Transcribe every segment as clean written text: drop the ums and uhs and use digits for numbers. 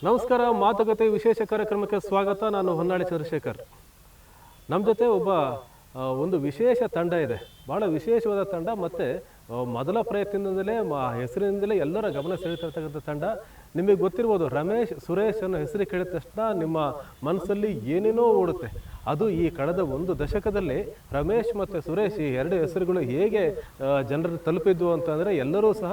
ನಮಸ್ಕಾರ. ಮಾತುಕತೆ ವಿಶೇಷ ಕಾರ್ಯಕ್ರಮಕ್ಕೆ ಸ್ವಾಗತ. ನಾನು ಹೊನ್ನಾಳಿ ಚಂದ್ರಶೇಖರ್. ನಮ್ಮ ಜೊತೆ ಒಂದು ವಿಶೇಷ ತಂಡ ಇದೆ. ಭಾಳ ವಿಶೇಷವಾದ ತಂಡ ಮತ್ತು ಮೊದಲ ಪ್ರಯತ್ನದಿಂದಲೇ ಹೆಸರಿನಿಂದಲೇ ಎಲ್ಲರ ಗಮನ ಸೆಳೀತಿರ್ತಕ್ಕಂಥ ತಂಡ. ನಿಮಗೆ ಗೊತ್ತಿರ್ಬೋದು, ರಮೇಶ್ ಸುರೇಶ್ ಅನ್ನೋ ಹೆಸರು ಕೇಳಿದ ತಕ್ಷಣ ನಿಮ್ಮ ಮನಸ್ಸಲ್ಲಿ ಏನೇನೋ ಓಡುತ್ತೆ. ಅದು ಈ ಕಳೆದ ಒಂದು ದಶಕದಲ್ಲಿ ರಮೇಶ್ ಮತ್ತು ಸುರೇಶ್ ಈ ಎರಡು ಹೆಸರುಗಳು ಹೇಗೆ ಜನರು ತಲುಪಿದ್ವು ಅಂತಂದರೆ, ಎಲ್ಲರೂ ಸಹ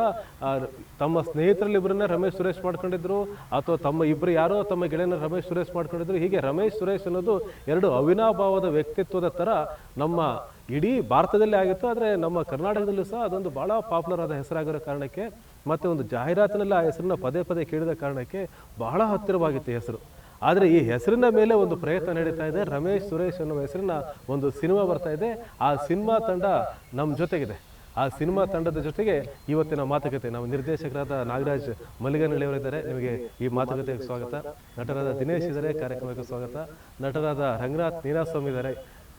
ತಮ್ಮ ಸ್ನೇಹಿತರಲ್ಲಿಬ್ಬರನ್ನ ರಮೇಶ್ ಸುರೇಶ್ ಮಾಡ್ಕೊಂಡಿದ್ರು, ಅಥವಾ ತಮ್ಮ ಯಾರೋ ತಮ್ಮ ಗೆಳೆಯನ ರಮೇಶ್ ಸುರೇಶ್ ಮಾಡ್ಕೊಂಡಿದ್ರು. ಹೀಗೆ ರಮೇಶ್ ಸುರೇಶ್ ಅನ್ನೋದು ಎರಡು ಅವಿನಾಭಾವದ ವ್ಯಕ್ತಿತ್ವದ ಥರ ನಮ್ಮ ಇಡೀ ಭಾರತದಲ್ಲಿ ಆಗಿತ್ತು. ಆದರೆ ನಮ್ಮ ಕರ್ನಾಟಕದಲ್ಲೂ ಸಹ ಅದೊಂದು ಭಾಳ ಪಾಪ್ಯುಲರ್ ಆದ ಹೆಸರಾಗಿರೋ ಕಾರಣಕ್ಕೆ, ಮತ್ತು ಒಂದು ಜಾಹೀರಾತಿನಲ್ಲಿ ಆ ಹೆಸರನ್ನ ಪದೇ ಪದೇ ಕೇಳಿದ ಕಾರಣಕ್ಕೆ ಬಹಳ ಹತ್ತಿರವಾಗಿತ್ತು ಹೆಸರು. ಆದರೆ ಈ ಹೆಸರಿನ ಮೇಲೆ ಒಂದು ಪ್ರಯತ್ನ ನಡೀತಾ ಇದೆ. ರಮೇಶ್ ಸುರೇಶ್ ಅನ್ನೋ ಹೆಸರಿನ ಒಂದು ಸಿನಿಮಾ ಬರ್ತಾ ಇದೆ. ಆ ಸಿನಿಮಾ ತಂಡ ನಮ್ಮ ಜೊತೆಗಿದೆ. ಆ ಸಿನಿಮಾ ತಂಡದ ಜೊತೆಗೆ ಇವತ್ತಿನ ಮಾತುಕತೆ ನಮ್ಮ ನಿರ್ದೇಶಕರಾದ ನಾಗರಾಜ್ ಮಲ್ಲಿಗನಹಳ್ಳಿಯವರಿದ್ದಾರೆ. ನಿಮಗೆ ಈ ಮಾತುಕತೆಗೆ ಸ್ವಾಗತ. ನಟರಾದ ದಿನೇಶ್ ಇದ್ದಾರೆ, ಕಾರ್ಯಕ್ರಮಕ್ಕೆ ಸ್ವಾಗತ. ನಟರಾದ ರಂಗನಾಥ್ ನೀನಾಸ್ವಾಮಿ ಇದ್ದಾರೆ,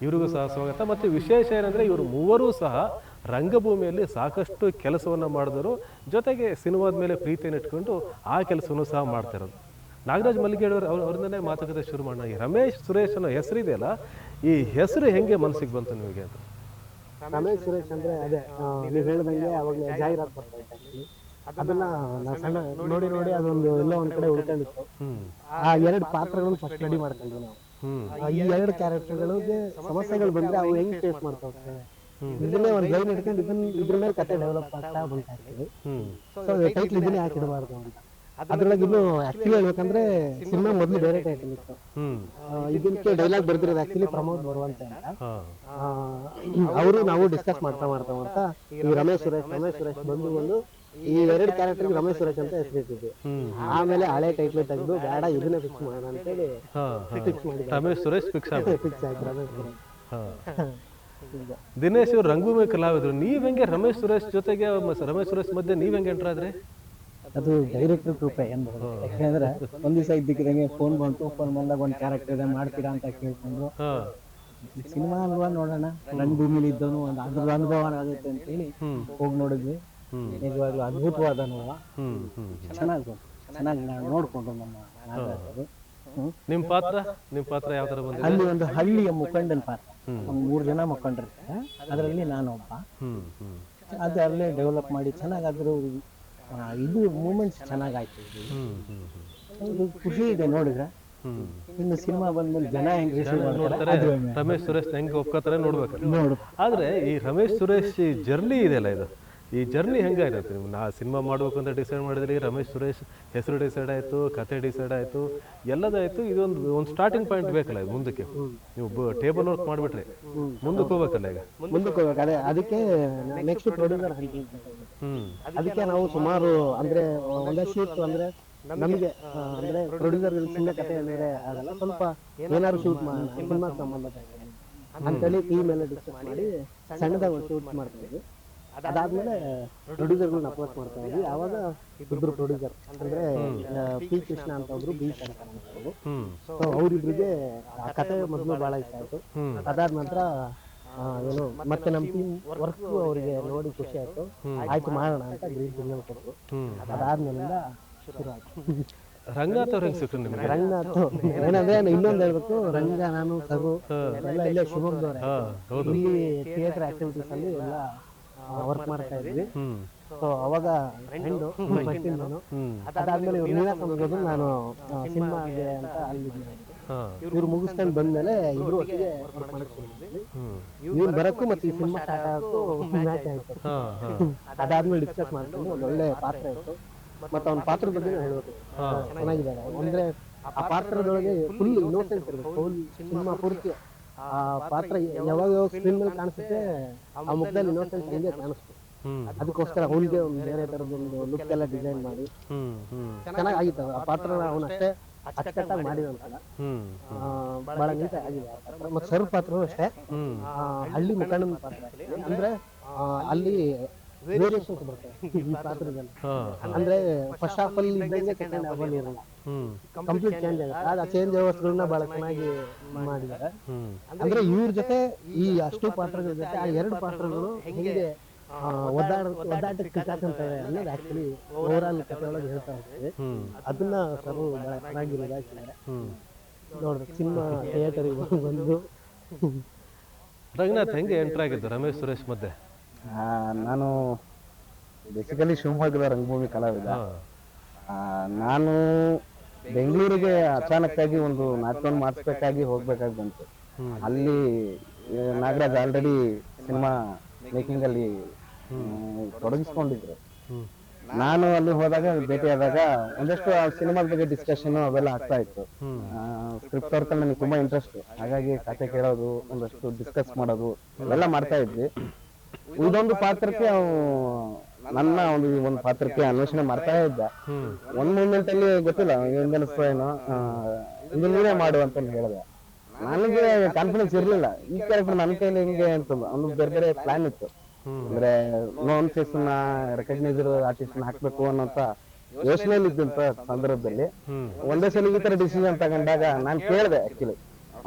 ಇವ್ರಿಗೂ ಸಹ ಸ್ವಾಗತ. ಮತ್ತು ವಿಶೇಷ ಏನಂದರೆ, ಇವರು ಮೂವರೂ ಸಹ ರಂಗಭೂಮಿಯಲ್ಲಿ ಸಾಕಷ್ಟು ಕೆಲಸವನ್ನು ಮಾಡಿದವರು, ಜೊತೆಗೆ ಸಿನಿಮಾದ ಮೇಲೆ ಪ್ರೀತಿಯನ್ನು ಇಟ್ಕೊಂಡು ಆ ಕೆಲಸವನ್ನು ಸಹ ಮಾಡ್ತಿರೋದು. ನಾಗರಾಜ್ ಮಲ್ಲಿಗೇಡವರು ಅವರಿಂದನೇ ಮಾತುಕತೆ ಶುರು ಮಾಡೋಣ. ಈ ರಮೇಶ್ ಸುರೇಶ್ ಅನ್ನೋ ಹೆಸರಿದೆಯಲ್ಲ, ಈ ಹೆಸರು ಹೆಂಗೆ ಮನಸ್ಸಿಗೆ ಬಂತು ನಿಮಗೆ? ಅದು ರಮೇಶ್ ಸುರೇಶ್ ಅಂದ್ರೆ ಅದೇ ನೀವು ಹೇಳಿದಂಗೆ ಅವಾಗಲೇ ಜಾಹೀರಾತು ಬರ್ತಾ ಇತ್ತು. ಅದನ್ನ ಸಣ್ಣ ನೋಡಿ ಅದೊಂದು ಎಲ್ಲೋ ಒಂದ್ ಕಡೆ ಉಳ್ಕೊಂಡಿತ್ತು. ಆ ಎರಡು ಪಾತ್ರಗಳನ್ನು ಫಸ್ಟ್ ರೆಡಿ ಮಾಡ್ಕೊಂಡ್ವಿ ನಾವು. ಈ ಎರಡು ಕ್ಯಾರೆಕ್ಟರ್ಗಳಿಗೆ ಸಮಸ್ಯೆಗಳು ಬಂದ್ರೆ ಅವು ಹೆಂಗ್ ಫೇಸ್ ಮಾಡ್ತಾ ಹೋಗ್ತವೆ, ಇದನ್ನೇ ಒಂದು ಲೈನ್ ಇಟ್ಕೊಂಡು ಇದ್ರ ಮೇಲೆ ಕತೆ ಡೆವಲಪ್ ಆಗ್ತಾ ಬಂತಾ ಇರ್ತೀವಿ. ಸೊ ಟೈಟ್ಲ್ ಇದನ್ನೇ ಹಾಕಿಡಬಾರ್ದು ಅಂತ. ಅದ್ರೊಳಗೆ ಇನ್ನು ಆಕ್ಚುಲಿ ಹೇಳ್ಬೇಕಂದ್ರೆ ಸಿನಿಮಾ ಮೊದಲು ಬೇರೆ ಟೈಟಲ್ ಇತ್ತು. ಇದಕ್ಕೆ ಡೈಲಾಗ್ ಬರ್ದಿರೋದು ಆಕ್ಚುಲಿ ಪ್ರಮೋದ್ ಬರುವಂತೆ ಅಂತ. ಅವರು ನಾವು ಡಿಸ್ಕಸ್ ಮಾಡ್ತಾ ಈ ರಮೇಶ್ ಸುರೇಶ್ ಬಂದು ಈ ಎರಡು ಕ್ಯಾರೆಕ್ಟರ್ ರಮೇಶ್ ಸುರೇಶ್ ಅಂತ ಹೆಸರಿಟ್ಟಿದ್ವಿ. ಆಮೇಲೆ ಹಳೆ ಟೈಟ್ಲ್ ತೆಗೆದು ಬೇಡ ಇದನ್ನೇ ಫಿಕ್ಸ್ ಮಾಡೋಣ ಅಂತೇಳಿ ಫಿಕ್ಸ್ ಮಾಡಿದ್ವಿ. ರಮೇಶ್ ಸುರೇಶ್ ಫಿಕ್ಸ್ ಆಯ್ತು. ರಮೇಶ್ ಸುರೇಶ್. ದಿನೇಶ್ ಅವರು ರಂಗಭೂಮಿ ಕಲಾವಿದರು. ನೀವ್ ಹೆಂಗೆ ರಮೇಶ್ ಸುರೇಶ್ ಜೊತೆಗೆ ರಮೇಶ್ ಸುರೇಶ್ ಮಧ್ಯೆ ನೀವ್ ಹೆಂಗೆ ಎಂಟರ್ ಆದ್ರಿ? ಅದು ಡೈರೆಕ್ಟರ್ ಕೃಪೆ ಏನ್ಬೋದು. ಯಾಕಂದ್ರೆ ಒಂದ್ ದಿವಸ ಇದ್ದಕ್ಕಿದಂಗೆ ಫೋನ್ ಬಂದಾಗ ಒಂದ್ ಕ್ಯಾರೆಕ್ಟರ್ ಇದೆ ಮಾಡ್ತೀರಾ ಅಂತ ಕೇಳ್ಕೊಂಡ್ರು. ಸಿನಿಮಾ ಅಲ್ವಾ ನೋಡೋಣ, ರಂಗಭೂಮಿಲಿ ಇದ್ದವನು ಒಂದು ಅದ್ರ ಅನುಭವ ಆಗುತ್ತೆ ಅಂತ ಹೇಳಿ ಹೋಗಿ ನೋಡಿದ್ವಿ. ನಿಜವಾಗ್ಲೂ ಅದ್ಭುತವಾದ ಅನುಭವ. ಚೆನ್ನಾಗಿ ನೋಡ್ಕೊಂಡ್ರು ನಮ್ಮ ನಾಗರಾಜರು. ನಿಮ್ ಪಾತ್ರ ಯಾವ ತರ ಬಂದಿದೆ? ಅಲ್ಲಿ ಒಂದು ಹಳ್ಳಿಯ ಮುಖಂಡನ ಪಾತ್ರ, ಒಂದ್ 3 ಜನ ಮುಖಂಡರಿರ್ತಾರೆ, ಅದರಲ್ಲಿ ನಾನೊಬ್ಬ. ಅದು ಅಲ್ಲೇ ಡೆವಲಪ್ ಮಾಡಿ ಚೆನ್ನಾಗಾದ್ರು ಇದು ಮೂಮೆಂಟ್ಸ್ ಚೆನ್ನಾಗಾಯ್ತು. ಖುಷಿ ಇದೆ ನೋಡಿದ್ರೆ. ಇನ್ನು ಸಿನಿಮಾ ಬಂದ್ಮೇಲೆ ಜನ ಹೆಂಗ್ ರಿಸೀವ್ ಮಾಡ್ತಾರೆ, ರಮೇಶ್ ಸುರೇಶ್ ಹೆಂಗ್ ಒಪ್ಕೋತಾರೆ ನೋಡ್ಬೇಕು. ಆದ್ರೆ ಈ ರಮೇಶ್ ಸುರೇಶ್ ಜರ್ನಿ ಇದೆಯಲ್ಲ, ಈ ಜರ್ನಿ ಹೆಂಗಾಗಿರುತ್ತೆ? ನಾ ಸಿನಿಮಾ ಮಾಡ್ಬೇಕು ಅಂತ ಡಿಸೈಡ್ ಮಾಡಿದ್ರಿ, ರಮೇಶ್ ಸುರೇಶ್ ಹೆಸರು ಡಿಸೈಡ್ ಆಯ್ತು, ಕತೆ ಡಿಸೈಡ್ ಆಯ್ತು, ಎಲ್ಲದಾಯ್ತು. ಇದೊಂದು ಸ್ಟಾರ್ಟಿಂಗ್ ಪಾಯಿಂಟ್ ಬೇಕಲ್ಲ ಇದು ಮುಂದಕ್ಕೆ. ನೀವು ಟೇಬಲ್ ವರ್ಕ್ ಮಾಡ್ಬಿಟ್ರೆ ಮುಂದಕ್ಕೆ ಹೋಗ್ಬೇಕಲ್ಲ. ಈಗ ಮುಂದಕ್ಕೆ ಹೋಗ್ಬೇಕು. ಅದೇ ಅದಕ್ಕೆ ನೆಕ್ಸ್ಟ್ ಪ್ರೊಡ್ಯೂಸರ್ ಅದಕ್ಕೆ ನಾವು ಸುಮಾರು ಅಂದ್ರೆ ಒಂದಷ್ಟು ಶೂಟ್ ಅಂದ್ರೆ ನಮಗೆ ಅಂದ್ರೆ ಪ್ರೊಡ್ಯೂಸರ್ ಸುಮ್ಮನೆ ಕತೆ ಹೇಳಿದ್ರೆ ಆಗಲ್ಲ, ಸ್ವಲ್ಪ ಏನಾದ್ರು ಶೂಟ್ ಮಾಡೋಣ ಸಿನಿಮಾ ಸಂಬಂಧಪಟ್ಟ ಅಂತೇಳಿ ಟೀಮ್ ಎಲ್ಲ ಡಿಸ್ಕಸ್ ಮಾಡಿ ಸಣ್ಣದಾಗ ಒಂದು ಶೂಟ್ ಮಾಡ್ತೀವಿ. ಅದಾದ್ಮೇಲೆ ಪ್ರೊಡ್ಯೂಸರ್ಗಳನ್ನ ಅಪ್ರೋಚ್ ಮಾಡ್ತಾ ಇದ್ವಿ. ಆವಾಗ ಇಬ್ರು ಪ್ರೊಡ್ಯೂಸರ್ ಅಂದ್ರೆ ಪಿ ಕೃಷ್ಣ ಅಂತ ಒಬ್ರು, ಬಿ ಶಂಕರ್ ಅಂತ ಒಬ್ರು. ಸೊ ಅವ್ರಿಬ್ರಿಗೆ ಆ ಕತೆ ಮೊದಲು ಬಹಳ ಇಷ್ಟ ಆಯ್ತು. ಅದಾದ ನಂತರ ಏನು ಮತ್ತೆ ನಮ್ಮ ಟೀಮ್ ವರ್ಕ್ ಅವರಿಗೆ ನೋಡಿ ಖುಷಿ ಆಯ್ತು ಮಾಡೋಣ ಅಂತ ಗ್ರೀನ್ ಸಿಗ್ನಲ್ ಕೊಟ್ಟರು. ಅದಾದ್ಮೇಲಿಂದ ಶುರು ಆಯ್ತು. ರಂಗನಾಥ್ ಅವ್ರ ಹೆಂಗ್ ಸಿಕ್ರು ನಿಮಗೆ? ರಂಗನಾಥ್ ಏನಂದ್ರೆ ಇನ್ನೊಂದು ಹೇಳ್ಬೇಕು, ರಂಗ ನಾನು ಸರು ಎಲ್ಲ ಇಲ್ಲೇ ಶಿವಮೊಗ್ಗದವ್ರೆ. ಇಲ್ಲಿ ಥಿಯೇಟರ್ ಆಕ್ಟಿವಿಟೀಸ್ ಅಲ್ಲಿ ಎಲ್ಲ ವರ್ಕ್ ಮಾಡ್ತಾ ಇದ್ವಿ. ಸೊ ಅವಾಗ ಫ್ರೆಂಡು ಫಸ್ಟಿಂದನು. ಅದಾದ್ಮೇಲೆ ಇವ್ರು ನೀನಾಸ್ವಾಮಿ ನಾನು ಸಿನಿಮಾಗೆ ಅಂತ ಅಲ್ಲಿ ಇವ್ರು ಮುಗಿಸ್ಕೊಂಡು ಬಂದ್ಮೇಲೆ ಇಬ್ರು ಒಟ್ಟಿಗೆ ವರ್ಕ್ ಮಾಡಿಸ್ಕೊಂಡಿದ್ವಿ. ಇವ್ರು ಬರಕ್ಕೂ ಮತ್ತೆ ಈ ಸಿನಿಮಾ ಸ್ಟಾರ್ಟ್ ಆಗಕ್ಕೂ ಮ್ಯಾಚ್ ಆಯ್ತು. ಅದಾದ್ಮೇಲೆ ಡಿಸ್ಕಸ್ ಮಾಡ್ಕೊಂಡು ಒಂದು ಒಳ್ಳೆ ಪಾತ್ರ ಇತ್ತು. ಮತ್ತೆ ಅವ್ನ ಪಾತ್ರದ ಬಗ್ಗೆ ಹೇಳ್ಬೇಕು, ಚೆನ್ನಾಗಿದ್ದಾರೆ. ಅಂದ್ರೆ ಆ ಪಾತ್ರದೊಳಗೆ ಫುಲ್ ಇನ್ನೋಸೆನ್ಸ್ ಇರ್ಬೇಕು. ಫುಲ್ ಸಿನಿಮಾ ಪೂರ್ತಿ ಆ ಪಾತ್ರ ಯಾವಾಗ ಸ್ಕ್ರೀನ್ ಮೇಲೆ ಕಾಣಿಸುತ್ತೆ, ಆ ಮುಖದಲ್ಲಿ ಇನ್ನೋಸೆನ್ಸ್ ಹಿಂಗೆ ಕಾಣಿಸ್ತು. ಅದಕ್ಕೋಸ್ಕರ ಅವನಿಗೆ ಒಂದು ಬೇರೆ ತರದೊಂದು ಲುಕ್ ಎಲ್ಲ ಡಿಸೈನ್ ಮಾಡಿ ಚೆನ್ನಾಗಿತ್ತು ಆ ಪಾತ್ರ. ಅವನಷ್ಟೇ ಅಚ್ಚುಕಟ್ಟಾಗಿ ಮಾಡಿದಂತಲ್ಲ, ಬಹಳ ನೀಟಾಗಿ ಆಗಿದೆ ಆ ಪಾತ್ರ. ಮತ್ತೆ ಸರ್ ಪಾತ್ರನೂ ಅಷ್ಟೇ ಹಳ್ಳಿ ಮುಖಂಡನ ಪಾತ್ರ. ಅಂದ್ರೆ ಅಲ್ಲಿ ವೇರಿಯೇಷನ್ಸ್ ಬರ್ತವೆ ಈ ಪಾತ್ರದಲ್ಲಿ. ಅಂದ್ರೆ ಫಸ್ಟ್ ಹಾಫ್ ಅಲ್ಲಿ ಇದ್ದಂಗೆ ಸೆಕೆಂಡ್ ಹಾಫ್ ಅಲ್ಲಿ ಇರಲ್ಲ, ಕಂಪ್ಲೀಟ್ ಚೇಂಜ್ ಆಗುತ್ತೆ. ಆ ಚೇಂಜ್ ವ್ಯವಸ್ಥೆಗಳನ್ನ ಬಹಳ ಚೆನ್ನಾಗಿ ಮಾಡಿದ್ದಾರೆ. ಅಂದ್ರೆ ಇವ್ರ ಜೊತೆ ಈ ಅಷ್ಟು ಪಾತ್ರಗಳ ಜೊತೆ ಆ ಎರಡು ಪಾತ್ರಗಳು ಹೇಗೆ ಒದ್ದಾಟಕ್ಕೆ ಕಿತ್ತಾಕಂತಾರೆ ಅನ್ನೋದು ಆ್ಯಕ್ಚುಲಿ ಓವರಾಲ್ ಕಥೆ ಒಳಗೆ ಹೇಳ್ತಾ ಹೋಗ್ತೀವಿ. ಅದನ್ನ ಸರ್ ಭಾಳ ಚೆನ್ನಾಗಿ ಇದಾಗ್ತಿದ್ದಾರೆ. ನೋಡ್ರಿ ಸಿನಿಮಾ ಥಿಯೇಟರಿಗೆ ಬಂದು ರಂಗನಾಥ್ ಹೆಂಗೆ ಎಂಟ್ರ್ ಆಗಿದ್ದು ರಮೇಶ್ ಸುರೇಶ್ ಮಧ್ಯೆ? ನಾನು ಬೇಸಿಕಲಿ ಶಿವಮೊಗ್ಗದ ರಂಗಭೂಮಿ ಕಲಾವಿದ. ನಾನು ಬೆಂಗಳೂರಿಗೆ ಅಚಾನಕ್ಕಾಗಿ ಒಂದು ನಾಟಕವನ್ನು ಮಾಡಿಸ್ಬೇಕಾಗಿ ಹೋಗ್ಬೇಕಾಗಿ ಬಂತು. ಅಲ್ಲಿ ನಾಗರಾಜ್ ಆಲ್ರೆಡಿ ಸಿನಿಮಾ ಮೇಕಿಂಗ್ ಅಲ್ಲಿ ತೊಡಗಿಸ್ಕೊಂಡಿದ್ರು. ನಾನು ಅಲ್ಲಿ ಹೋದಾಗ ಭೇಟಿಯಾದಾಗ ಒಂದಷ್ಟು ಆ ಸಿನಿಮಾದ ಬಗ್ಗೆ ಡಿಸ್ಕಷನ್ ಅವೆಲ್ಲ ಆಗ್ತಾ ಇತ್ತು. ಸ್ಕ್ರಿಪ್ಟ್ ಅವ್ರ ನನಗೆ ತುಂಬಾ ಇಂಟ್ರೆಸ್ಟ್, ಹಾಗಾಗಿ ಕತೆ ಕೇಳೋದು, ಒಂದಷ್ಟು ಡಿಸ್ಕಸ್ ಮಾಡೋದು ಎಲ್ಲ ಮಾಡ್ತಾ ಇದ್ವಿ. ಇದೊಂದು ಪಾತ್ರಕ್ಕೆ ನನ್ನ ಒಂದು ಪಾತ್ರಕ್ಕೆ ಅನ್ವೇಷಣೆ ಮಾಡ್ತಾ ಇದ್ದ. ಒಂದ್ ಮೂಮೆಂಟ್ ಅಲ್ಲಿ ಗೊತ್ತಿಲ್ಲ ಹೆಂಗ ಅನಿಸ್ತಾ ಏನೋ, ಇದು ನೀವೇ ಮಾಡು ಅಂತ ಹೇಳಿದೆ. ನನಗೆ ಕಾನ್ಫಿಡೆನ್ಸ್ ಇರ್ಲಿಲ್ಲ ಈ ಕ್ಯಾರೆಕ್ಟರ್ ನನ್ನ ಕೈಲಿ ಹೆಂಗೆ ಅಂತ. ಒಂದು ಬೇರೆ ಬೇರೆ ಪ್ಲಾನ್ ಇತ್ತು, ಅಂದ್ರೆ ನೋನ್ ಫೇಸ್ ನ ರೆಕಗ್ನೈಸ್ ಆರ್ಟಿಸ್ಟ್ ಹಾಕ್ಬೇಕು ಅನ್ನೋಂತ ಯೋಚನೆಯಲ್ಲಿ ಇದ್ದಂತ ಸಂದರ್ಭದಲ್ಲಿ ಒಂದೇ ಸಲ ಈ ತರ ಡಿಸಿಷನ್ ತಗೊಂಡಾಗ ನಾನು ಕೇಳಿದೆ ಆಕ್ಚುಲಿ,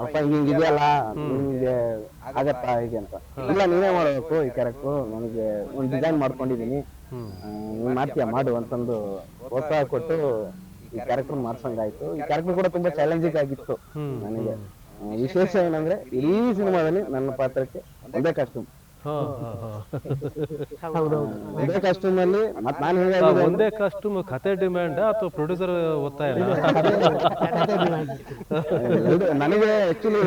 ಅಪ್ಪ ಹಿಂಗಿದೆಯಲ್ಲ ನಿಮ್ಗೆ ಆಗತ್ತಾ ಹೀಗೆ ಅಂತ. ಇಲ್ಲ ನೀವೇ ಮಾಡಬೇಕು ಈ ಕ್ಯಾರೆಕ್ಟರ್, ನನಗೆ ಒಂದು ಡಿಸೈನ್ ಮಾಡ್ಕೊಂಡಿದೀನಿ, ನೀನ್ ಮಾಡ್ತೀಯ ಮಾಡು ಅಂತಂದು ಪ್ರೋತ್ಸಾಹ ಕೊಟ್ಟು ಈ ಕ್ಯಾರೆಕ್ಟರ್ ಮಾಡ್ಸಂಗಾಯ್ತು. ಈ ಕ್ಯಾರೆಕ್ಟರ್ ಕೂಡ ತುಂಬಾ ಚಾಲೆಂಜಿಂಗ್ ಆಗಿತ್ತು ನನಗೆ. ವಿಶೇಷ ಏನಂದ್ರೆ ಇಡೀ ಸಿನಿಮಾದಲ್ಲಿ ನನ್ನ ಪಾತ್ರಕ್ಕೆ ಒಂದೇ ಕಾಸ್ಟ್ಯೂಮ್, ಒಂದೇ ಕಾಸ್ಟ್ಯೂಮ್ ಅಲ್ಲಿ ಮತ್ತೆ ನಾನು ಹೇಗೆ ಒಂದೇ ಕಾಸ್ಟ್ಯೂಮ್ ಕತೆ ಡಿಮ್ಯಾಂಡ್ ಅಥವಾ ಪ್ರೊಡ್ಯೂಸರ್ ಒತ್ತಾಯ? ನನಗೆ ಆಕ್ಚುಲಿ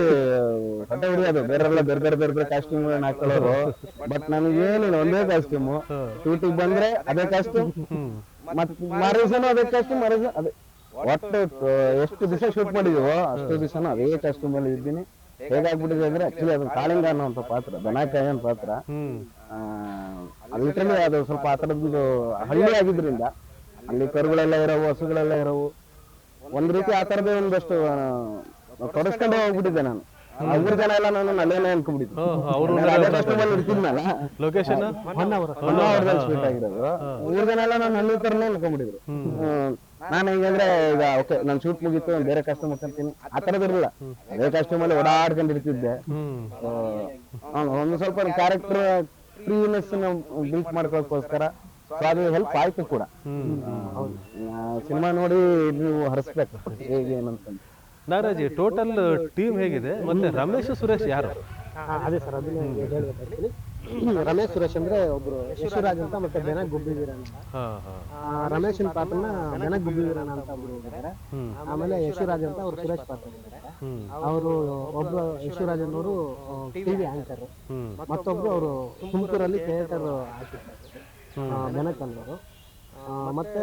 ಹೊಟ್ಟೆ ಹಿಡಿಯೋದು ಬೇರೆಲ್ಲ ಬೇರೆ ಬೇರೆ ಬೇರೆ ಬೇರೆ ಕಾಸ್ಟ್ಯೂಮ್ ಹಾಕೊಳ್ಳೋರು. ಬಟ್ ನನಗೇನಿಲ್ಲ ಒಂದೇ ಕಾಸ್ಟ್ಯೂಮ್. ಶೂಟಿಗೆ ಬಂದ್ರೆ ಅದೇ ಕಾಸ್ಟ್ಯೂಮ್, ಮತ್ ಮಾರೇಸನು ಅದೇ ಕಾಸ್ಟ್ಯೂಮ್, ಅದೇ ಒಟ್ಟು ಎಷ್ಟು ದಿವಸ ಶೂಟ್ ಮಾಡಿದೀವೋ ಅಷ್ಟು ದಿವಸನೂ ಅದೇ ಕಾಸ್ಟ್ಯೂಮ್ ಅಲ್ಲಿ ಇದ್ದೀನಿ. ಹೇಗಾಗ್ಬಿಟ್ಟಿದೆ ಅಂದ್ರೆ ಆಕ್ಚುಲಿ ಅದು ಕಾಳಿಂಗ ಅನ್ನೋ ಪಾತ್ರ, ದನಕಾಯನ್ ಪಾತ್ರ. ಲಿಟ್ರಲಿ ಅದು ಸ್ವಲ್ಪ ಆ ತರದ್ದು ಹಳ್ಳಿ ಆಗಿದ್ರಿಂದ ಅಲ್ಲಿ ಕರುಗಳೆಲ್ಲ ಇರೋವು, ಹಸುಗಳೆಲ್ಲ ಇರೋವು, ಒಂದ್ ರೀತಿ ಆ ತರದೇ ಒಂದಷ್ಟು ತೊಡಸ್ಕೊಂಡೇ ಹೋಗ್ಬಿಟ್ಟಿದ್ದೆ ನಾನು. ಮೂರು ಜನ ಎಲ್ಲ ನಾನು ಅಲ್ಲೇನೆ ಅನ್ಕೊಂಡ್ಬಿಟ್ಟಿದ್ದೆ. ಇರ್ತಿದ್ನಲ್ಲ ಲೊಕೇಶನ್ ಸ್ವೀಟ್ ಆಗಿರೋದು, ಮೂರು ಜನ ಎಲ್ಲ ನಾನು ಹಳ್ಳಿ ತರನೇ ಅನ್ಕೊಂಡ್ಬಿಟ್ಟಿದ್ರು. ನಾನು ಹೆಂಗಂದ್ರೆ ಈಗ ಓಕೆ ನಾನು ಶೂಟ್ ಮುಗಿತ್ತು, ಬೇರೆ ಕಾಸ್ಟ್ಯೂಮ್ ಹಾಕೊಂತೀನಿ ಆ ತರದಿರಲಿಲ್ಲ. ಅದೇ ಕಾಸ್ಟ್ಯೂಮ್ ಅಲ್ಲಿ ಓಡಾಡ್ಕೊಂಡಿರ್ತಿದ್ದೆ. ಒಂದು ಸ್ವಲ್ಪ ಕ್ಯಾರೆಕ್ಟರ್ ಫ್ರೀನೆಸ್ ಬಿಲ್ಟ್ ಮಾಡ್ಕೋಕ್ಕೋಸ್ಕರ ಅದು ಹೆಲ್ಪ್ ಆಯ್ತು ಕೂಡ. ಸಿನಿಮಾ ನೋಡಿ ನೀವು ಹರಿಸ್ಬೇಕು ಹೇಗೆ ಏನಂತ. ನಾಗರಾಜ್, ಟೋಟಲ್ ಟೀಮ್ ಹೇಗಿದೆ ಮತ್ತೆ ರಮೇಶ್ ಸುರೇಶ್ ಯಾರು? ಅದೇ ಸರ್, ಅದನ್ನ ಹೇಳ್ಬೇಕು. ರಮೇಶ್ ಸುರೇಶ್ ಅಂದ್ರೆ ಒಬ್ರು ಯಶುರಾಜ್ ಅಂತ, ಮತ್ತೆ ಬೆನಕ್ ಗುಬ್ಬಿವೀರನ್ ಅಂತ. ರಮೇಶನ್ ಪಾತ್ರನ ಬೆನಕ್ ಗುಬ್ಬಿವೀರನ್ ಅಂತ ಒಬ್ರು ಇದ್ದಾರೆ. ಆಮೇಲೆ ಯಶುರಾಜ್ ಅಂತ ಅವ್ರು ಸುರೇಶ್ ಪಾತ್ರ ಇದ್ದಾರೆ. ಅವರು ಒಬ್ರು ಯಶುರಾಜ್ ಅನ್ನೋರು ಟಿವಿ ಆಂಕರ್, ಮತ್ತೊಬ್ರು ಅವರು ತುಮಕೂರಲ್ಲಿ ಥಿಯೇಟರ್ ಹಾಕಿರ್ತಾರೆ ಬೆನಕ್ ಅನ್ನೋರು. ಮತ್ತೆ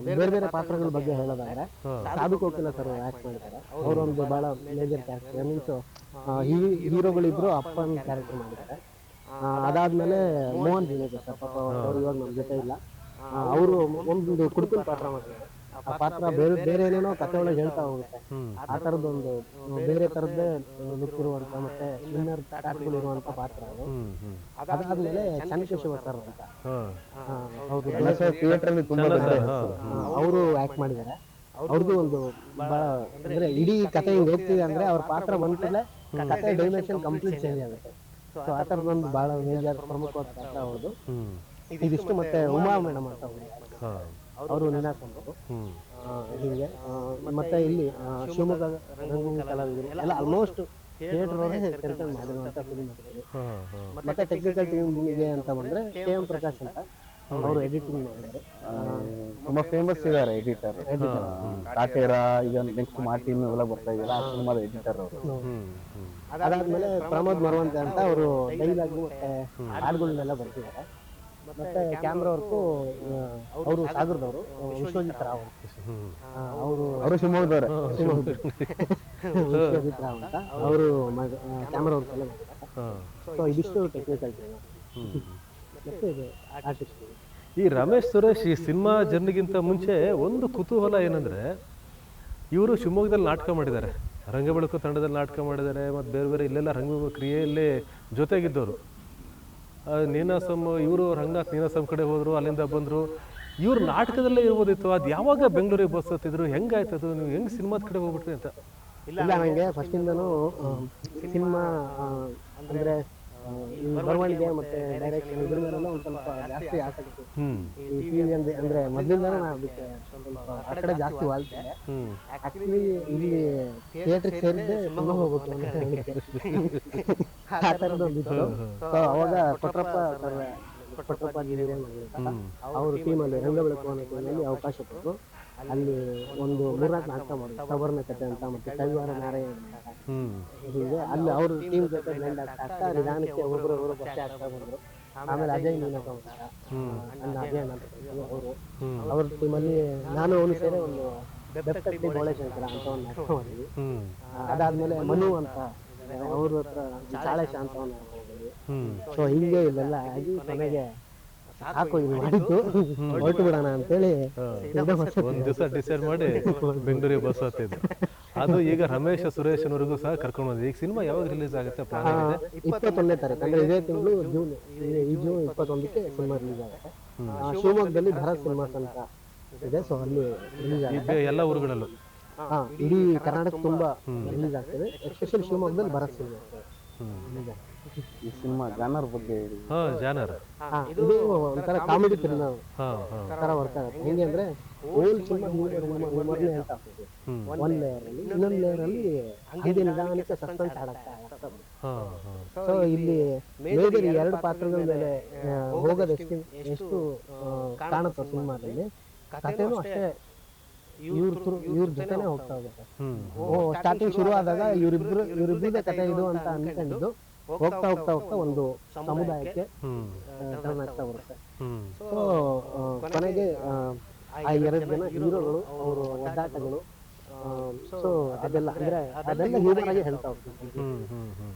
ಬೇರೆ ಬೇರೆ ಪಾತ್ರಗಳ ಬಗ್ಗೆ ಹೇಳೋದಾದ್ರೆ ಸಾಧು ಕೋಕಿಲ ಸರ್ ಆಕ್ಟ್ ಮಾಡಿದ್ದಾರೆ. ಅವರೊಂದು ಬಹಳ ಮೇಜರ್ ಕ್ಯಾರೆಕ್ಟರ್, ಮೀನ್ಸ್ ಹೀರೋಗಳಿದ್ರು ಅಪ್ಪನ ಕ್ಯಾರೆಕ್ಟರ್ ಮಾಡಿದ್ದಾರೆ. ಅದಾದ್ಮೇಲೆ ಮೋಹನ್ ಜಿನೇಜರ್ ಸರ್, ಪಾಪ ಅವ್ರು ಇವಾಗ ನಮ್ಮ ಜೊತೆ ಇಲ್ಲ. ಅವರು ಒಂದು ಕುಡುಕನ ಪಾತ್ರ ಮಾಡಿದ್ದಾರೆ. ಆ ಪಾತ್ರ ಬೇರೆ ಏನೇನೋ ಕಥೆ ಒಳಗೆ ಹೇಳ್ತಾ ಹೋಗುತ್ತೆ. ಆ ತರದೊಂದು ಬೇರೆ ತರದ್ದೇ ಲುಕ್ ಇರುವಂತ ಮತ್ತೆ ಇನ್ನರ್ ಇರುವಂತ ಪಾತ್ರ ಅದು. ಅದಾದ್ಮೇಲೆ ಚನ್ನಕೇಶವ ಸರ್ ಅಂತ ಅವರು ಆಕ್ಟ್ ಮಾಡಿದ್ದಾರೆ. ಅವ್ರದ್ದು ಒಂದು ಬಹಳ ಅಂದ್ರೆ ಇಡೀ ಕಥೆ ಹಿಂಗ್ ಹೋಗ್ತಿದೆ ಅಂದ್ರೆ ಅವ್ರ ಪಾತ್ರ ಬಂದ್ಮೇಲೆ ಕಥೆ ಡೈಮೆನ್ಷನ್ ಕಂಪ್ಲೀಟ್ ಚೇಂಜ್ ಆಗುತ್ತೆ. ಸೊ ಆ ತರದೊಂದು ಬಹಳ ಮೇಜರ್ ಪ್ರಮುಖವಾದ ಪಾತ್ರ ಅವ್ರದ್ದು. ಇದಿಷ್ಟು ಮತ್ತೆ ಉಮಾ ಮೇಡಮ್ ಅಂತ ಅವರು ನಿನಾಸಂಬರು ಹೀಗೆ. ಮತ್ತೆ ಇಲ್ಲಿ ಶಿವಮೊಗ್ಗ ರಂಗಭೂಮಿ ಕಲಾವಿದರು ಎಲ್ಲ ಆಲ್ಮೋಸ್ಟ್ ಥಿಯೇಟರ್ ಅವರೇ ಕೆಲಸ ಮಾಡಿರುವಂತ ಫಿಲ್ಮ್. ಮತ್ತೆ ಟೆಕ್ನಿಕಲ್ ಟೀಮ್ಗೆ ಅಂತ ಬಂದ್ರೆ KM ಪ್ರಕಾಶ್ ಅಂತ ಅವರು ಎಡಿಟಿಂಗ್ ಮಾಡಿದ್ದಾರೆ. ತುಂಬಾ ಫೇಮಸ್ ಇದ್ದಾರೆ ಎಡಿಟರ್. ಕಾಟೇರ ಈಗ ನೆಕ್ಸ್ಟ್ ಮಾರ್ಟಿನ್ ಎಲ್ಲ ಬರ್ತಾ ಇದೆಯಲ್ಲ, ಆ ಸಿನಿಮಾದ ಎಡಿಟರ್ ಅವರು. ಅದಾದ್ಮೇಲೆ ಪ್ರಮೋದ್ ಮರವಂತೆ ಅಂತ ಅವರು ಡೈಲಾಗು ಮತ್ತೆ ಹಾಡುಗಳನ್ನೆಲ್ಲ ಬರ್ತಿದ್ದಾರೆ. ಮತ್ತೆ ಕ್ಯಾಮ್ರಾ ವರ್ಕು ಅವರು ಸಾಗರದವರು ವಿಶ್ವಜಿತ್ ರಾವ್ ಅವರು ಶಿವಮೊಗ್ಗದವ್ರೆ. ವಿಶ್ವಜಿತ್ ರಾವ್ ಅಂತ ಅವರು ಕ್ಯಾಮ್ರಾ ವರ್ಕ್ ಎಲ್ಲ ಮಾಡ್ತಾರೆ. ಸೊ ಇದಿಷ್ಟು ಟೆಕ್ನಿಕಲ್ ಮತ್ತೆ ಇದು ಆರ್ಟಿಸ್ಟ್. ಈ ರಮೇಶ್ ಸುರೇಶ್ ಈ ಸಿನಿಮಾ ಜರ್ನಿಗಿಂತ ಮುಂಚೆ ಒಂದು ಕುತೂಹಲ ಏನಂದ್ರೆ, ಇವರು ಶಿವಮೊಗ್ಗದಲ್ಲಿ ನಾಟಕ ಮಾಡಿದ್ದಾರೆ, ರಂಗಬೆಳಕು ತಂಡದಲ್ಲಿ ನಾಟಕ ಮಾಡಿದ್ದಾರೆ, ಮತ್ತು ಬೇರೆ ಬೇರೆ ಇಲ್ಲೆಲ್ಲ ರಂಗ ಕ್ರಿಯೆಯಲ್ಲೇ ಜೊತೆಗಿದ್ದವರು. ನೀನಾಸಂ ಇವರು ರಂಗನಾಥ್ ನೀನಾಸಂ ಕಡೆ ಹೋದರು, ಅಲ್ಲಿಂದ ಬಂದರು. ಇವ್ರು ನಾಟಕದಲ್ಲೇ ಇರ್ಬೋದಿತ್ತು. ಅದು ಯಾವಾಗ ಬೆಂಗಳೂರಿಗೆ ಬಸ್ ಹತ್ತಿದ್ರು, ಹೆಂಗಾಯ್ತದು, ನೀವು ಹೆಂಗೆ ಸಿನಿಮಾದ ಕಡೆ ಹೋಗ್ಬಿಟ್ರಿ ಅಂತ? ಇಲ್ಲ, ನನಗೆ ಫಸ್ಟಿಂದನೂ ಸಿನಿಮಾ ಅಂದರೆ ಈ ಬರವಣಿಗೆ ಮತ್ತು ಡೈರೆಕ್ಷನ್ ಇದ್ರ ಮೇಲೆಲ್ಲ ಒಂದು ಸ್ವಲ್ಪ ಜಾಸ್ತಿ ಆಸಕ್ತಿ. ಹ್ಮ್ ಈ ಟಿವಿ ಅಂದರೆ ಮೊದಲಿಂದಲೂ ನಾನು ಅದಕ್ಕೆ ಸ್ವಲ್ಪ ಆ ಕಡೆ ಜಾಸ್ತಿ ವಾಲ್ತಿದ್ದೆ. ಹ್ಮ್ ಆ್ಯಕ್ಚುಲಿ ಇಲ್ಲಿ ಥಿಯೇಟ್ರಿಗೆ ಸೇರಿದ್ದೆ ಸಿನಿಮಾ ಹೋಗ್ಬೇಕು ಅಂತ ಹೇಳಿದ್ದೆ. ಆ ಥರದ್ದು ಒಂದಿತ್ತು. ಸೊ ಅವಾಗ ಕೊಟ್ರಪ್ಪ ಅವ್ರ ಟೀಮಲ್ಲಿ ರಂಗಬೆಳಕು ಅನ್ನೋ ಟೀಮಲ್ಲಿ ಅವಕಾಶ ಕೊಟ್ಟು ಅಲ್ಲಿ ಒಂದು 3-4 ನಾಟಕ ಮಾಡಿದ್ರು. ಸಬರ್ನ ಕಥೆ ಅಂತ ಮತ್ತು ಕವಿವಾರ ನಾರಾಯಣ ಅಂತ ಹ್ಮ್ ಹೀಗೆ ಅಲ್ಲಿ ಅವ್ರ ಟೀಮ್ ಜೊತೆ ಬ್ಲೆಂಡ್ ಆಗ್ತಾ ನಿಧಾನಕ್ಕೆ ಒಬ್ಬರು ಬಟ್ಟೆ ಆಗ್ತಾ ಬಂದರು. ಆಮೇಲೆ ಅಜಯ್ ನೀನಕಂಬ ನನ್ನ ಅಜಯ್ ಅವರು ಅವ್ರ ಟೀಮಲ್ಲಿ ನಾನು ಅವನು ಸೇರಿ ಒಂದು ಬೆಪ್ಪಟ್ಟಿ ಗೋಳೆಶಂಕರ ಅಂತ ಒಂದು ನಾಟಕ ಮಾಡಿದ್ವಿ. ಹ್ಮ್ ಅದಾದ್ಮೇಲೆ ಮನು ಅಂತ ಅವ್ರ ಹತ್ರ ಚಾಳೆ ಶಾಂತ ಹೋಗಿದ್ವಿ. ಹ್ಮ್ ಸೊ ಹಿಂಗೆ ಇಲ್ಲೆಲ್ಲ ಆಗಿ ಕೊನೆಗೆ ಸಾಕು ಇದು ಮಾಡಿದ್ದು ಹೊರಟು ಬಿಡೋಣ ಅಂತೇಳಿ ಒಂದ್ ದಿವಸ ಡಿಸೈಡ್ ಮಾಡಿ ಬೆಂಗಳೂರಿಗೆ ಬಸ್ ಹತ್ತಿದ್ದು. ಅದು ಈಗ ರಮೇಶ್ ಸುರೇಶನವರೆಗೂ ಸಹ ಕರ್ಕೊಂಡು ಬಂದಿದೆ. ಈಗ ಸಿನಿಮಾ ಯಾವಾಗ ರಿಲೀಸ್ ಆಗುತ್ತೆ ಪ್ಲಾನ್ ಆಗಿದೆ? 21ನೇ ತಾರೀಕು ಅಂದ್ರೆ ಇದೇ ತಿಂಗಳು ಜೂನ್ 21ಕ್ಕೆ ಸಿನಿಮಾ ರಿಲೀಸ್ ಆಗುತ್ತೆ. ಶಿವಮೊಗ್ಗದಲ್ಲಿ ಭರತ್ ಸಿನಿಮಾಸ್ ಅಂತ ಇದೆ. ಸೊ ಅಲ್ಲಿ ರಿಲೀಸ್ ಆಗುತ್ತೆ ಎಲ್ಲ ಊರುಗಳಲ್ಲೂ. ಇಡೀ ಕರ್ನಾಟಕ ತುಂಬಾ ರಿಲೀಸ್ ಆಗ್ತದೆ. ಎಸ್ಪೆಷಲಿ ಶಿವಮೊಗ್ಗದಲ್ಲಿ ಭರತ್ ಸಿನಿಮಾ ರಿಲೀಸ್ ಆಗ್ತದೆ. ಈ ಸಿನಿಮಾ ಜಾನರ್ ಬಗ್ಗೆ ಹೇಳಿ. ಜಾನರ್ ಇದು ಒಂಥರ ಕಾಮಿಡಿ ಫಿಲ್ಮ್ ತರ ವರ್ಕ್ ಆಗುತ್ತೆ. ಹೆಂಗೆ ಅಂದ್ರೆ ಓಲ್ಡ್ ಸಿನಿಮಾ ಮೊದಲೇ ಅಂತ ಒಂದ್ ಲೇಯರ್ ಅಲ್ಲಿ ಇನ್ನೊಂದು ಲೇಯರ್ ಅಲ್ಲಿ ಹಂಗೆ ನಿಧಾನಕ್ಕೆ ಸಸ್ಪೆನ್ಸ್ ಹಾಡಾಗ್ತಾ ಇರ್ತದೆ. ಸೊ ಇಲ್ಲಿ ಮೇಜರ್ 2 ಪಾತ್ರಗಳ ಮೇಲೆ ಹೋಗೋದು ಎಷ್ಟು ಕಾಣುತ್ತೆ ಸಿನಿಮಾದಲ್ಲಿ. ಕಥೆನೂ ಅಷ್ಟೇ ಇವ್ರ ಜೊತೆನೆ ಹೋಗ್ತಾ ಹೋಗುತ್ತೆ. ಸ್ಟಾರ್ಟಿಂಗ್ ಶುರು ಆದಾಗ ಇವ್ರಿಬ್ರದೇ ಕಥೆ ಇದು ಅಂತ ಅನ್ಕೊಂಡಿದ್ದು ಹೋಗ್ತಾ ಹೋಗ್ತಾ ಹೋಗ್ತಾ ಒಂದು ಸಮುದಾಯಕ್ಕೆ ಟರ್ನ್ ಆಗ್ತಾ ಬರುತ್ತೆ. ಸೊ ಕೊನೆಗೆ ಆ 2 ಜನ ಹೀರೋಗಳು ಅವರು ಒದ್ದಾಟಗಳು ಸೊ ಅದೆಲ್ಲ ಅಂದ್ರೆ ಅದೆಲ್ಲ ಹ್ಯೂಮನ್ ಆಗಿ ಹೇಳ್ತಾ ಹೋಗ್ತಾರೆ.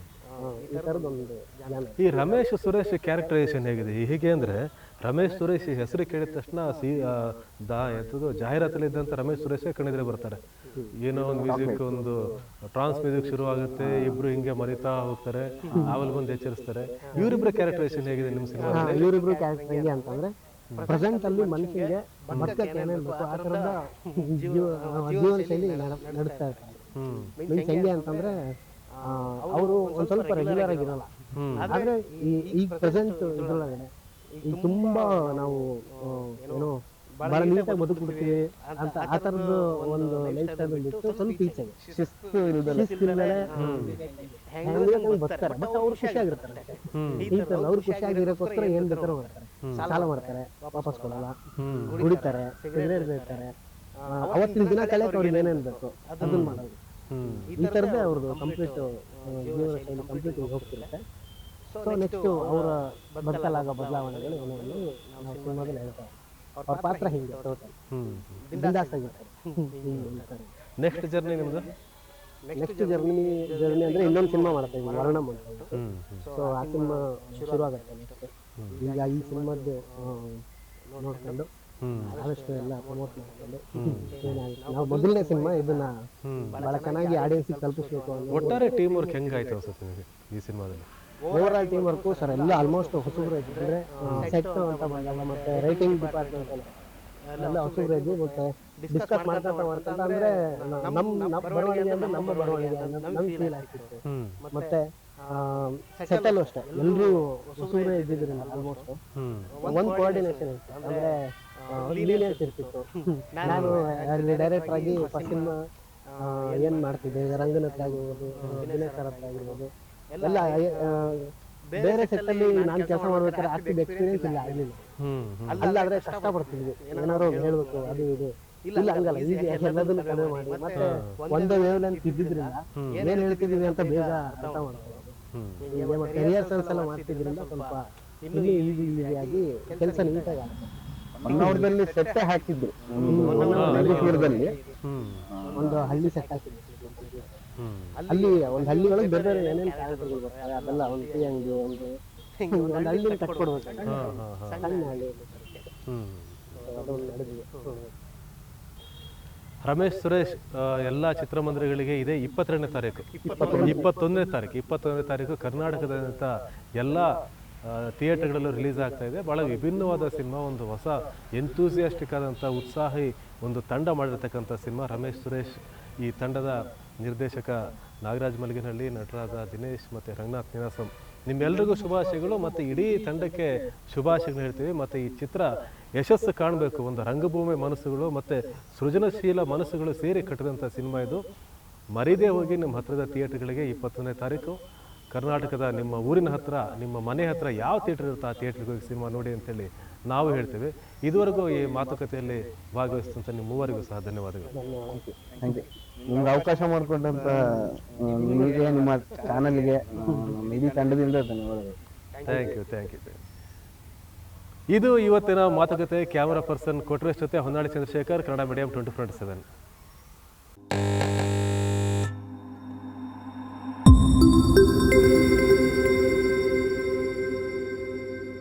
ಈ ಥರದೊಂದು ಜಾನ. ಈ ರಮೇಶ್ ಸುರೇಶ್ ಕ್ಯಾರೆಕ್ಟರೈಸೇಷನ್ ಹೇಗಿದೆ? ಹೀಗೆ ಅಂದ್ರೆ ರಮೇಶ್ ಸುರೇಶ್ ಹೆಸರು ಕೇಳಿದ ತಕ್ಷಣ ಜಾಹೀರಾತಲ್ಲಿ ಇದ್ದಂತ ರಮೇಶ್ ಸುರೇಶ್ ಕಣ್ಣಿದ್ರೆ ಬರ್ತಾರೆ. ಏನೋ ಒಂದು ಮ್ಯೂಸಿಕ್, ಒಂದು ಟ್ರಾನ್ಸ್ ಮ್ಯೂಸಿಕ್ ಶುರು ಆಗುತ್ತೆ, ಇಬ್ರು ಹಿಂಗೆ ಮರಿತಾ ಹೋಗ್ತಾರೆ, ಆಮೇಲೆ ಬಂದು ಎಚ್ಚರಿಸ್ತಾರೆ. ಇವರಿಬ್ರ ಕ್ಯಾರೆಕ್ಟರೈಸೇಷನ್ ಹೇಗಿದೆ ನಿಮ್ಮ ಸಿನಿಮಾ? ಇವರಿಬ್ರು ಕ್ಯಾರೆಕ್ಟರ್ ಹೇಗೆ ಅಂತಂದ್ರೆ ಪ್ರೆಸೆಂಟ್ ಅಲ್ಲಿ ಮನುಷ್ಯನಿಗೆ ಬದುಕಕ್ಕೆ ಏನೇನು ಬೇಕು ಆ ಥರದ ಜೀವನ ಶೈಲಿ ನಡೆಸ್ತಾ ಇರ್ತಾರೆ. ಮೀನ್ಸ್ ಹೆಂಗೆ ಅಂತಂದ್ರೆ ಅವರು ಒಂದ್ ಸ್ವಲ್ಪ ರೆಗ್ಯುಲರ್ ಆಗಿರಲ್ಲ. ಆದ್ರೆ ಈಗ ಪ್ರೆಸೆಂಟ್ ಇದ್ರೊಳಗಡೆ ಈಗ ತುಂಬಾ ನಾವು ಏನೋ ಬಹಳ ನೀಟಾಗಿ ಬದುಕ್ಬಿಡ್ತೀವಿ ಅಂತ ಆ ಥರದ್ದು ಒಂದು ಲೈಫ್ ಸ್ಟೈಲ್ ಬಿಟ್ಟು ಸ್ವಲ್ಪ ಈಚೆಗೆ ಶಿಸ್ತು ಇಲ್ಲದೆ ಬರ್ತಾರೆ. ಬಟ್ ಅವ್ರು ಖುಷಿಯಾಗಿರ್ತಾರೆ. ಅವ್ರು ಖುಷಿಯಾಗಿರೋಕ್ಕೋಸ್ಕರ ಏನ್ ಬೇಕಾದ್ರೂ ಮಾಡ್ತಾರೆ. ಸಾಲ ಮಾಡ್ತಾರೆ, ವಾಪಸ್ ಕೊಡಲ್ಲ, ಕುಡಿತಾರೆ, ಸಿಗರೇಟ್ ಬೇಡ್ತಾರೆ. ಅವತ್ತಿನ ದಿನ ಕಳೆಯಕ್ಕೆ ಅವ್ರಿಗೆ ಏನೇನ್ ಬೇಕು ಅದನ್ನ ಮಾಡೋದು. ಈ ಥರದ್ದೇ ಅವ್ರದ್ದು ಕಂಪ್ಲೀಟ್ ಜೀವನ ಶೈಲಿ ಕಂಪ್ಲೀಟ್ ಹೋಗ್ತಿರುತ್ತೆ. ಸೊ ನೆಕ್ಸ್ಟ್ ಅವರ ಬದುಕಲಾಗೋ ಬದಲಾವಣೆಗಳು ಏನೇನು ನಾವು ಸಿನಿಮಾದಲ್ಲಿ ಹೇಳ್ತಾರೆ. ಅವ್ರ ಪಾತ್ರ ಹಿಂಗೆ ಟೋಟಲ್ ಬಿಂದಾಸ್ ಆಗಿರ್ತಾರೆ. ನೆಕ್ಸ್ಟ್ ಜರ್ನಿ ನಿಮ್ದು? ನೆಕ್ಸ್ಟ್ ಜರ್ನಿ ಅಂದ್ರೆ ಇನ್ನೊಂದು ಸಿನಿಮಾ ಮಾಡ್ತಾ ಇದ್ದೀವಿ, ವರ್ಣಮ್ ಅಂತ. ಸೊ ಆ ಸಿನಿಮಾ ಶುರು ಆಗುತ್ತೆ ನೆಕ್ಸ್ಟ್. ಈಗ ಈ ಸಿನಿಮಾದ್ದು ನೋಡ್ಕೊಂಡು ಆದಷ್ಟು ಎಲ್ಲ ಪ್ರಮೋಟ್ ಮಾಡ್ಕೊಂಡು ನಾವು ಮೊದಲನೇ ಸಿನಿಮಾ ಇದನ್ನ ಬಹಳ ಚೆನ್ನಾಗಿ ಆಡಿಯನ್ಸಿಗೆ ತಲುಪಿಸ್ಬೇಕು ಅನ್ನೋ. ಒಟ್ಟಾರೆ ಟೀಮ್ ವರ್ಕ್ ಹೆಂಗಾಯ್ತು ಅನ್ಸುತ್ತೆ ನಿಮಗೆ ಈ ಸಿನಿಮಾದಲ್ಲಿ? Over all team work sir ಎಲ್ಲ ಆಲ್ಮೋಸ್ಟ್ ಹೊಸಬ್ರು ಇದ್ದರೆ ಸೆಟ್ ಅಂತ ಬಂದಾಗ ಮತ್ತೆ ರೈಟಿಂಗ್ ಡಿಪಾರ್ಟ್ಮೆಂಟ್ ಎಲ್ಲ ಹೊಸಬ್ರು ಇದ್ವಿ. ಮತ್ತೆ ಡಿಸ್ಕಸ್ ಮಾಡ್ಕೊಂತ ಅಂದ್ರೆ ನಮ್ಮ ಬರವಣಿಗೆ ಅಂದ್ರೆ ನಮ್ಮ ಬರವಣಿಗೆ ನಮ್ಗೆ ಫೀಲ್ ಆಗ್ತಿತ್ತು. ಮತ್ತೆ ಸೆಟ್ಟಲ್ಲೂ ಅಷ್ಟೇ ಎಲ್ಲರೂ ಹೊಸಬ್ರು ಇದ್ದಿದ್ರಿಂದ ಆಲ್ಮೋಸ್ಟ್ ಒಂದು ಕೋಆರ್ಡಿನೇಷನ್ ಇತ್ತು. ಅಂದ್ರೆ ಲೀನಿಯನ್ಸ್ ಇರ್ತಿತ್ತು. ನಾನು ಅಲ್ಲಿ ಡೈರೆಕ್ಟರ್ ಆಗಿ ಫಸ್ಟ್ ಸಿನಿಮಾ ಏನ್ ಮಾಡ್ತಿದ್ದೆ, ರಂಗನತ್ರ ಆಗಿರ್ಬೋದು, ದಿನೇಶ್ ಸರ್ ಹತ್ರ ಆಗಿರ್ಬೋದು, ಎಲ್ಲ ಬೇರೆ ಸೆಟ್ಟಲ್ಲಿ ನಾನು ಕೆಲಸ ಮಾಡ್ಬೇಕಾದ್ರೆ ಆಗ್ತಿದ್ದ ಎಕ್ಸ್ಪೀರಿಯನ್ಸ್ ಇಲ್ಲ ಆಗಲಿಲ್ಲ. ಅಲ್ಲಾದ್ರೆ ಕಷ್ಟಪಡ್ತಿದ್ವಿ, ಏನಾದ್ರು ಹೇಳ್ಬೇಕು ಅದು ಇದು. ಇಲ್ಲ ಹಂಗಲ್ಲ, ಈಗ ಎಲ್ಲದನ್ನು ಕಡಿಮೆ ಮಾಡಿ ಮತ್ತೆ ಒಂದೇ ವೇವ್ ಲೆಂತ್ ಇದ್ದಿದ್ರಿಂದ ಏನ್ ಹೇಳ್ತಿದೀವಿ ಅಂತ ಬೇಗ ಅರ್ಥ ಮಾಡ್ತಾರೆ. ಮತ್ತೆ ರಿಹರ್ಸಲ್ಸ್ ಎಲ್ಲ ಮಾಡ್ತಿದ್ರಿಂದ ಸ್ವಲ್ಪ ಈಸಿಯಾಗಿ ಕೆಲಸ ನೀಟಾಗಿ ಆಗುತ್ತೆ. ಹೊನ್ನಾವರದಲ್ಲಿ ಸೆಟ್ಟೆ ಹಾಕಿದ್ರು, ನೆಲಮಂಗಲದಲ್ಲಿ ಒಂದು ಹಳ್ಳಿ ಸೆಟ್ ಹಾಕಿದ್ರು. ಅಲ್ಲಿ ಒಂದು ಹಳ್ಳಿ ಒಳಗೆ ಬೇರೆ ಬೇರೆ ಏನೇನು ಕ್ಯಾರೆಕ್ಟರ್ಗಳು ಬರ್ತಾರೆ ಅದೆಲ್ಲ ಒಂದು ಟೀ ಅಂಗಡಿ ಒಂದು ಹಳ್ಳಿನ ಕಟ್ಕೊಡ್ಬೇಕು. ಸಣ್ಣ ಹಳ್ಳಿ ಅದೊಂದು ನಡೆದಿದೆ. ರಮೇಶ್ ಸುರೇಶ್ ಎಲ್ಲ ಚಿತ್ರಮಂದಿರಗಳಿಗೆ ಇದೆ 22ನೇ ತಾರೀಕು 21ನೇ ತಾರೀಕು ಕರ್ನಾಟಕದಂಥ ಎಲ್ಲ ಥಿಯೇಟರ್ಗಳಲ್ಲೂ ರಿಲೀಸ್ ಆಗ್ತಾ ಇದೆ. ಭಾಳ ವಿಭಿನ್ನವಾದ ಸಿನಿಮಾ, ಒಂದು ಹೊಸ ಎಂತೂಸಿಯಾಸ್ಟಿಕ್ ಆದಂಥ ಉತ್ಸಾಹಿ ಒಂದು ತಂಡ ಮಾಡಿರ್ತಕ್ಕಂಥ ಸಿನಿಮಾ. ರಮೇಶ್ ಸುರೇಶ್ ಈ ತಂಡದ ನಿರ್ದೇಶಕ ನಾಗರಾಜ್ ಮಲ್ಗಿನಹಳ್ಳಿ, ನಟರಾದ ದಿನೇಶ್ ಮತ್ತು ರಂಗನಾಥ್ ನೀನಾಸಂ ನಿಮ್ಮೆಲ್ರಿಗೂ ಶುಭಾಶಯಗಳು ಮತ್ತು ಇಡೀ ತಂಡಕ್ಕೆ ಶುಭಾಶಯಗಳು ಹೇಳ್ತೀವಿ. ಮತ್ತು ಈ ಚಿತ್ರ ಯಶಸ್ಸು ಕಾಣಬೇಕು. ಒಂದು ರಂಗಭೂಮಿ ಮನಸ್ಸುಗಳು ಮತ್ತು ಸೃಜನಶೀಲ ಮನಸ್ಸುಗಳು ಸೇರಿ ಕಟ್ಟಿದಂಥ ಸಿನಿಮಾ ಇದು. ಮರೀದೇ ಹೋಗಿ ನಿಮ್ಮ ಹತ್ತಿರದ ಥಿಯೇಟ್ರ್ಗಳಿಗೆ 21ನೇ ತಾರೀಕು ಕರ್ನಾಟಕದ ನಿಮ್ಮ ಊರಿನ ಹತ್ರ, ನಿಮ್ಮ ಮನೆ ಹತ್ರ ಯಾವ ಥಿಯೇಟ್ರ್ ಇರುತ್ತೆ ಆ ಥಿಯೇಟ್ರಿಗೆ ಹೋಗಿ ಸಿನಿಮಾ ನೋಡಿ ಅಂತೇಳಿ ನಾವು ಹೇಳ್ತೀವಿ. ಇದುವರೆಗೂ ಈ ಮಾತುಕತೆಯಲ್ಲಿ ಭಾಗವಹಿಸಿದಂಥ ನಿಮ್ಮ ಮೂವರಿಗೂ ಸಹ ಧನ್ಯವಾದಗಳು. Thank you. ನಿಮ್ಗೆ ಅವಕಾಶ ಮಾಡಿಕೊಂಡಂತ ನಿಮಗೆ, ನಿಮ್ಮ ಚಾನಲ್ಗೆ, ಇಡೀ ತಂಡದಿಂದ ಧನ್ಯವಾದಗಳು. Thank you. ಇದು ಇವತ್ತಿನ ಮಾತುಕತೆ. ಕ್ಯಾಮರಾ ಪರ್ಸನ್ ಕೊಟ್ರೇಶ್ ಜೊತೆ ಹೊನ್ನಾಳಿ ಚಂದ್ರಶೇಖರ್, ಕನ್ನಡ ಮೀಡಿಯಂ 24/7.